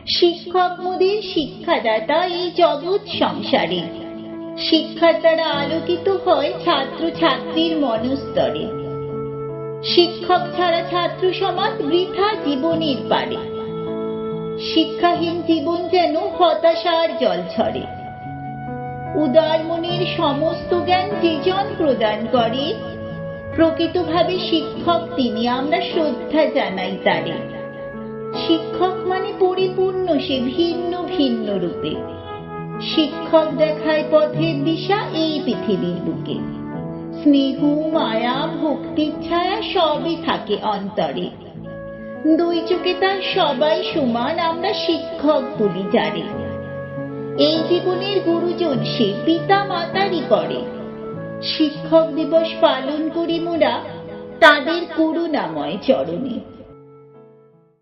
শিক্ষক মোদের শিক্ষাদাতা এই জগৎ সংসারে। শিক্ষার দ্বারা আলোকিত হয় ছাত্র ছাত্রীর মনস্তরে। শিক্ষক ছাড়া ছাত্র সমাজ বৃথা জীবনের পারে। শিক্ষাহীন জীবন যেন হতাশার জলছরে। উদার মনের সমস্ত জ্ঞান যেজন প্রদান করে, প্রকৃতভাবে শিক্ষক তিনি, আমরা শ্রদ্ধা জানাই তারে। শিক্ষক মানে পরিপূর্ণ সে ভিন্ন ভিন্ন রূপে। শিক্ষক দেখায় পথের দিশা এই পৃথিবীর বুকে। স্নেহ মায়া ভক্তির ছায়া সবই থাকে অন্তরে। দুই চোখে তার সবাই সমান, আমরা শিক্ষক বলি যারে। এই জীবনের গুরুজন সে পিতা মাতারই করে। শিক্ষক দিবস পালন করি মোরা তাদের করুণাময় চরণে।